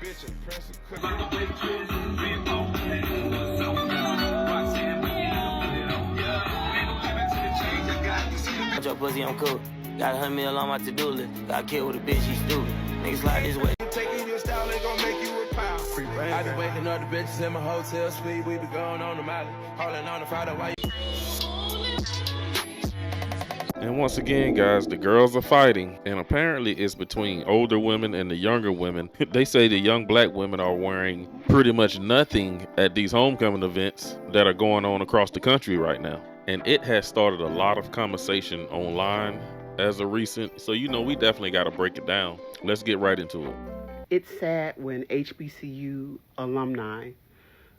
Your pussy, I'm cool. Got 100 mil on my to-do list. Got killed with a bitch, she stupid. Niggas like this way. Taking your style ain't gonna make you a pound. I be waking up the bitches in my hotel suite. We be going on the Molly, calling on the Friday while you. And once again, guys, the girls are fighting, and apparently it's between older women and the younger women. They say the young black women are wearing pretty much nothing at these homecoming events that are going on across the country right now. And it has started a lot of conversation online as of recent. So, we definitely got to break it down. Let's get right into it. It's sad when HBCU alumni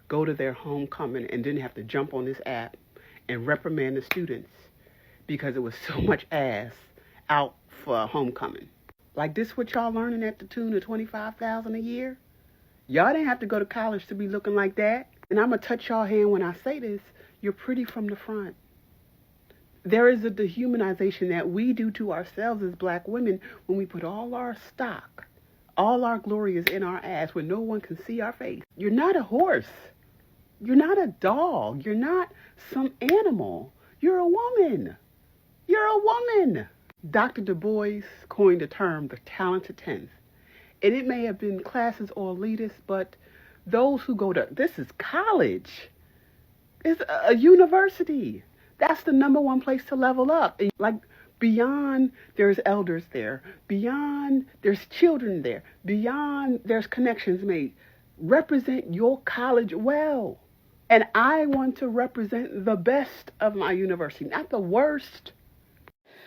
go to their homecoming and didn't have to jump on this app and reprimand the students because it was so much ass out for homecoming. Like this what y'all learning at the tune of $25,000 a year? Y'all didn't have to go to college to be looking like that. And I'm going to touch y'all hand when I say this. You're pretty from the front. There is a dehumanization that we do to ourselves as black women when we put all our stock, all our glory is in our ass when no one can see our face. You're not a horse. You're not a dog. You're not some animal. You're a woman. You're a woman. Dr. Du Bois coined the term the talented 10th. And it may have been classes or elitists, but those who go to, this is college. It's a university. That's the number one place to level up. Like beyond there's elders there. Beyond there's children there. Beyond there's connections made. Represent your college well. And I want to represent the best of my university, not the worst.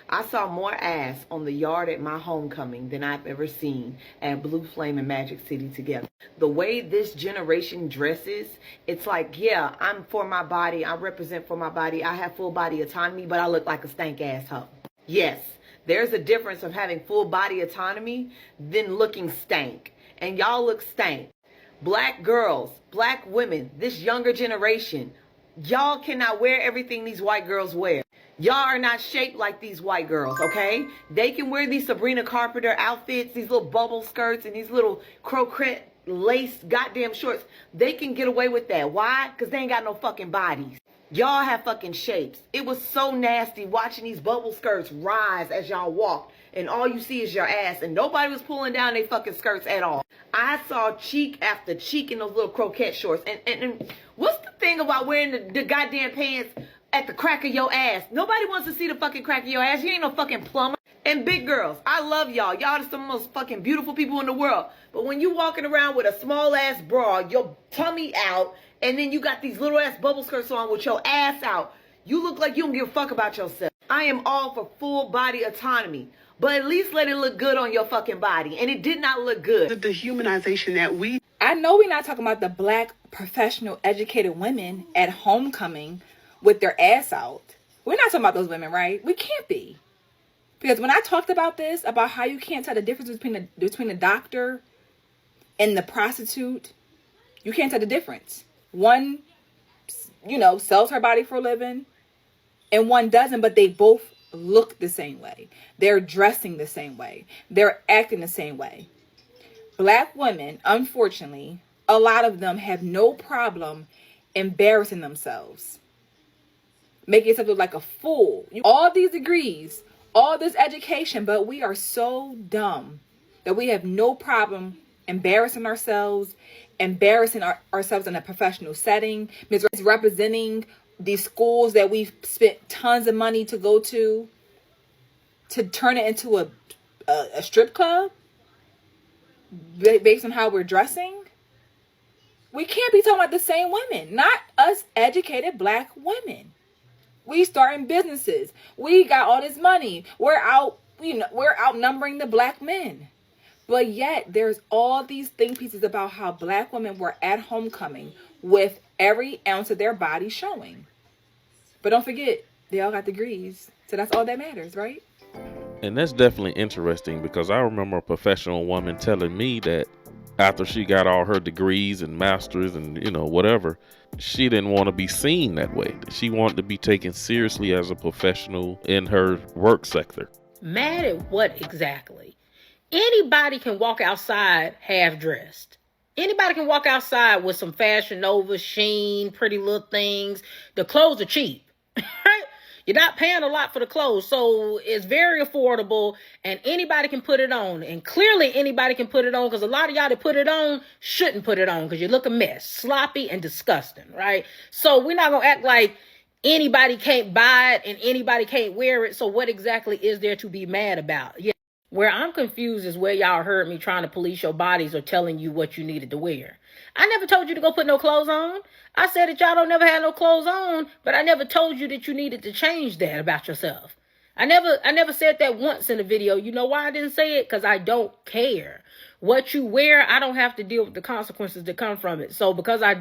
I saw more ass on the yard at my homecoming than I've ever seen at Blue Flame and Magic City together. The way this generation dresses, it's like, yeah, I'm for my body. I represent for my body. I have full body autonomy, but I look like a stank ass hoe. Yes, there's a difference of having full body autonomy than looking stank. And y'all look stank. Black girls, black women, this younger generation, y'all cannot wear everything these white girls wear. Y'all are not shaped like these white girls, okay? They can wear these Sabrina Carpenter outfits, these little bubble skirts, and these little croquette lace goddamn shorts. They can get away with that. Why? Because they ain't got no fucking bodies. Y'all have fucking shapes. It was so nasty watching these bubble skirts rise as y'all walked, and all you see is your ass, and nobody was pulling down their fucking skirts at all. I saw cheek after cheek in those little croquette shorts. And what's the thing about wearing the goddamn pants at the crack of your ass? Nobody wants to see the fucking crack of your ass. You ain't no fucking plumber. And big girls, I love y'all. Y'all are some of the most fucking beautiful people in the world. But when you walking around with a small ass bra, your tummy out, and then you got these little ass bubble skirts on with your ass out, you look like you don't give a fuck about yourself. I am all for full body autonomy, but at least let it look good on your fucking body. And it did not look good. The dehumanization that we... I know we're not talking about the black professional educated women at homecoming with their ass out. We're not talking about those women, right? We can't be. Because when I talked about this, about how you can't tell the difference between the doctor and the prostitute, you can't tell the difference. One, sells her body for a living, and one doesn't, but they both look the same way. They're dressing the same way. They're acting the same way. Black women, unfortunately, a lot of them have no problem embarrassing themselves. Making yourself look like a fool. All these degrees, all this education, but we are so dumb that we have no problem embarrassing ourselves, ourselves in a professional setting, misrepresenting these schools that we've spent tons of money to go to turn it into a strip club based on how we're dressing. We can't be talking about the same women, not us educated black women. We starting businesses. We got all this money. We're outnumbering the black men. But yet there's all these think pieces about how black women were at homecoming with every ounce of their body showing. But don't forget, they all got degrees. So that's all that matters, right? And that's definitely interesting, because I remember a professional woman telling me that after she got all her degrees and masters and, whatever, she didn't want to be seen that way. She wanted to be taken seriously as a professional in her work sector. Mad at what exactly? Anybody can walk outside half dressed. Anybody can walk outside with some Fashion Nova, Sheen, Pretty Little Things. The clothes are cheap. Right? You're not paying a lot for the clothes, so it's very affordable, and anybody can put it on. And clearly anybody can put it on, because a lot of y'all that put it on shouldn't put it on, because you look a mess, sloppy and disgusting, right? So we're not going to act like anybody can't buy it and anybody can't wear it. So what exactly is there to be mad about? Yeah. Where I'm confused is where y'all heard me trying to police your bodies or telling you what you needed to wear. I never told you to go put no clothes on. I said that y'all don't never have no clothes on, but I never told you that you needed to change that about yourself. I never said that once in the video. You know why I didn't say it? Because I don't care. What you wear, I don't have to deal with the consequences that come from it. So because I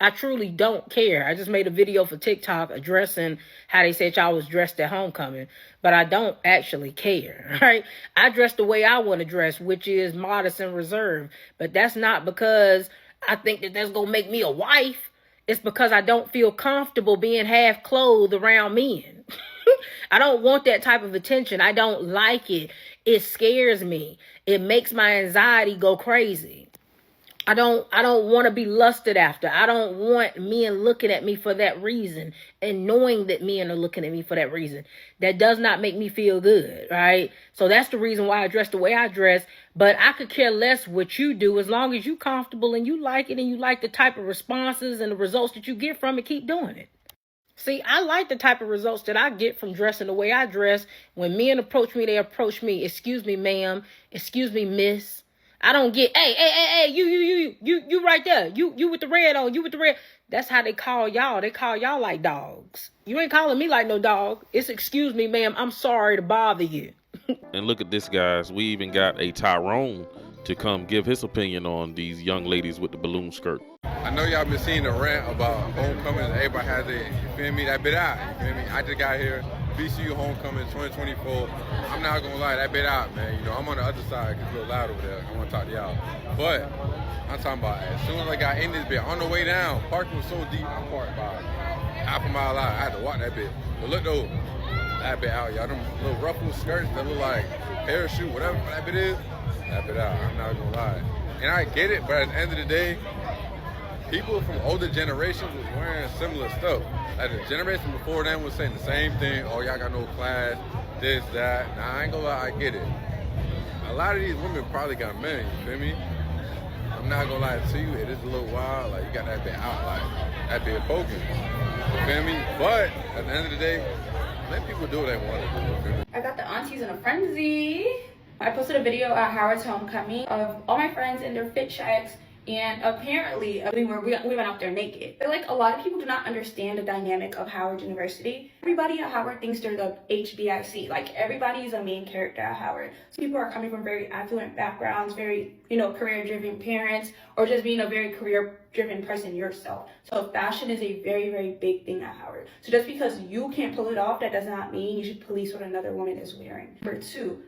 truly don't care. I just made a video for TikTok addressing how they said y'all was dressed at homecoming, but I don't actually care, right? I dress the way I want to dress, which is modest and reserved, but that's not because I think that that's going to make me a wife. It's because I don't feel comfortable being half clothed around men. I don't want that type of attention. I don't like it. It scares me. It makes my anxiety go crazy. I don't want to be lusted after. I don't want men looking at me for that reason and knowing that men are looking at me for that reason. That does not make me feel good, right? So that's the reason why I dress the way I dress. But I could care less what you do as long as you're comfortable and you like it and you like the type of responses and the results that you get from it, keep doing it. See, I like the type of results that I get from dressing the way I dress. When men approach me, they approach me, excuse me, ma'am, excuse me, miss. I don't get, hey, you right there. You with the red on, you with the red. That's how they call y'all. They call y'all like dogs. You ain't calling me like no dog. It's excuse me, ma'am, I'm sorry to bother you. And look at this, guys. We even got a Tyrone to come give his opinion on these young ladies with the balloon skirt. I know y'all been seeing the rant about homecoming. Everybody has it. You feel me? That bit out. You feel me? I just got here. HBCU homecoming 2024. I'm not gonna lie, that bit out, man. You know, I'm on the other side because it's a little loud over there. I want to talk to y'all. But I'm talking about as soon as I got in this bit, on the way down, parking was so deep. I'm parked about half a mile out. I had to walk that bit. But look though, that bit out, y'all. Them little ruffled skirts that look like parachute, whatever that bit is. That bit out. I'm not gonna lie. And I get it, but at the end of the day, people from older generations was wearing similar stuff. Like the generation before them was saying the same thing. Oh, y'all got no class, this, that. Nah, I ain't gonna lie, I get it. A lot of these women probably got men, you feel me? I'm not gonna lie to you, it is a little wild. Like, you got that bit out, like, that bit poking. You feel me? But at the end of the day, let people do what they want to do, you feel me? I got the aunties in a frenzy. I posted a video at Howard's homecoming of all my friends in their fit checks. And apparently, we went out there naked. I feel like a lot of people do not understand the dynamic of Howard University. Everybody at Howard thinks they're the HBIC. Like, everybody is a main character at Howard. So people are coming from very affluent backgrounds, very, career-driven parents, or just being a very career-driven person yourself. So fashion is a very, very big thing at Howard. So just because you can't pull it off, that does not mean you should police what another woman is wearing. Number two,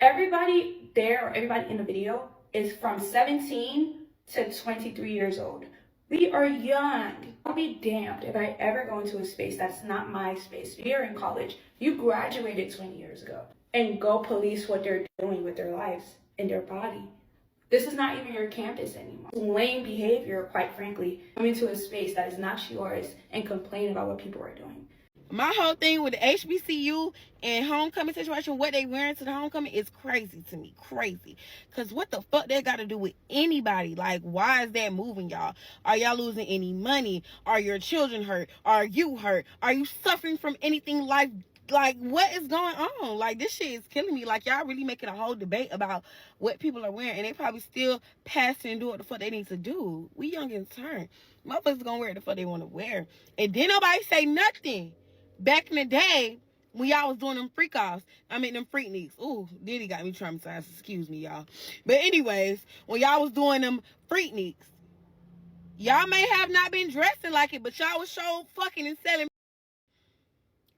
everybody there, or everybody in the video, is from 17 to 23 years old. We are young. I'll be damned if I ever go into a space that's not my space. You're in college. You graduated 20 years ago. And go police what they're doing with their lives and their body. This is not even your campus anymore. Lame behavior, quite frankly. Come into a space that is not yours and complain about what people are doing. My whole thing with the HBCU and homecoming situation, what they wearing to the homecoming is crazy to me. Crazy. Because what the fuck that got to do with anybody? Like, why is that moving y'all? Are y'all losing any money? Are your children hurt? Are you hurt? Are you suffering from anything like, what is going on? Like, this shit is killing me. Like, y'all really making a whole debate about what people are wearing. And they probably still passing and doing what the fuck they need to do. We young and turn. Motherfuckers gonna wear what the fuck they want to wear. And then nobody say nothing. Back in the day, when y'all was doing them freak-offs, them freakniks. Ooh, Diddy got me traumatized. Excuse me, y'all. But anyways, when y'all was doing them freakniks, y'all may have not been dressing like it, but y'all was so fucking and selling.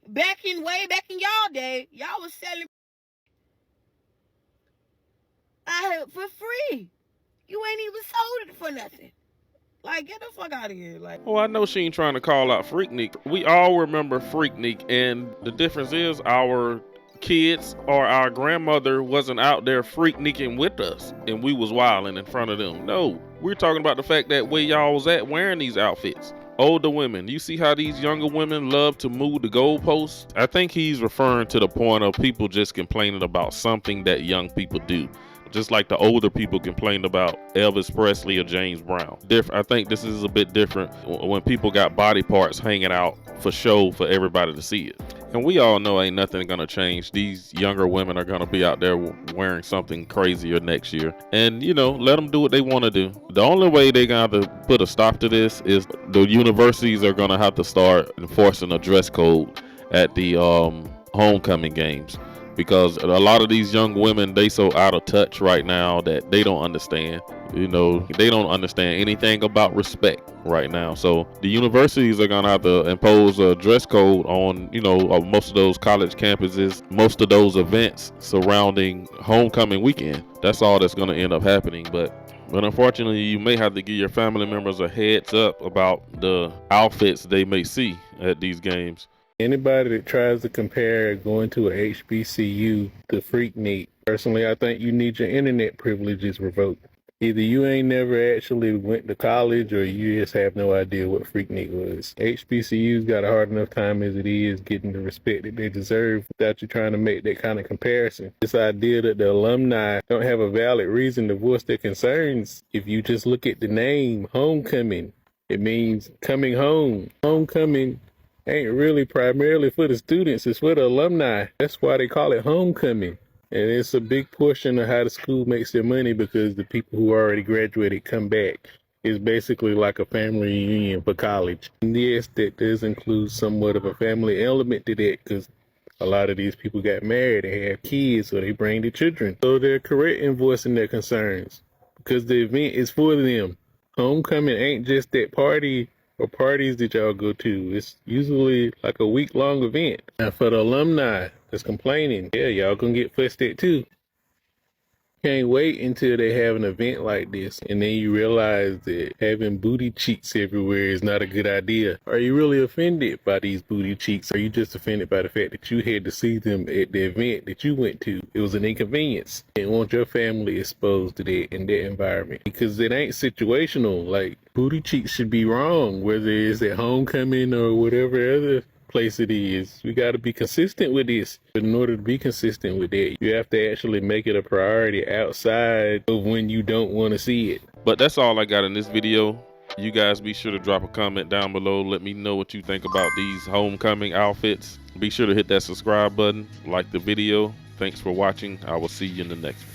Way back in y'all day, y'all was selling for free. You ain't even sold it for nothing. Like, get the fuck out of here. Like, Oh, I know she ain't trying to call out Freaknik. We all remember Freaknik, and the difference is our kids or our grandmother wasn't out there freaknicking with us and we was wilding in front of them. No, we're talking about the fact that where y'all was at wearing these outfits. Older women, you see how these younger women love to move the goalposts? I think he's referring to the point of people just complaining about something that young people do. Just like the older people complained about Elvis Presley or James Brown. I think this is a bit different when people got body parts hanging out for show for everybody to see it. And we all know ain't nothing gonna change. These younger women are gonna be out there wearing something crazier next year. And let them do what they wanna do. The only way they're gonna have to put a stop to this is the universities are gonna have to start enforcing a dress code at the homecoming games. Because a lot of these young women, they so out of touch right now that they don't understand. They don't understand anything about respect right now. So the universities are gonna have to impose a dress code on, most of those college campuses, most of those events surrounding homecoming weekend. That's all that's gonna end up happening. But unfortunately, you may have to give your family members a heads up about the outfits they may see at these games. Anybody that tries to compare going to a HBCU to Freaknik, personally, I think you need your internet privileges revoked. Either you ain't never actually went to college or you just have no idea what Freaknik was. HBCU's got a hard enough time as it is getting the respect that they deserve without you trying to make that kind of comparison. This idea that the alumni don't have a valid reason to voice their concerns. If you just look at the name, homecoming, it means coming home. Homecoming ain't really primarily for the students, it's for the alumni. That's why they call it homecoming. And it's a big portion of how the school makes their money because the people who already graduated come back. It's basically like a family reunion for college. And yes, that does include somewhat of a family element to that because a lot of these people got married, they have kids, so they bring their children. So they're correct in voicing their concerns because the event is for them. Homecoming ain't just that party or parties that y'all go to. It's usually like a week-long event. And for the alumni that's complaining, yeah, y'all gonna get fussed at too. Can't wait until they have an event like this and then you realize that having booty cheeks everywhere is not a good idea. Are you really offended by these booty cheeks? Or are you just offended by the fact that you had to see them at the event that you went to? It was an inconvenience. You didn't want your family exposed to that in that environment because it ain't situational. Like, booty cheeks should be wrong, whether it's at homecoming or whatever other place it is. We got to be consistent with this. But in order to be consistent with that, you have to actually make it a priority outside of when you don't want to see it. But that's all I got in this video. You guys be sure to drop a comment down below. Let me know what you think about these homecoming outfits. Be sure to hit that subscribe button, like the video. Thanks for watching. I will see you in the next one.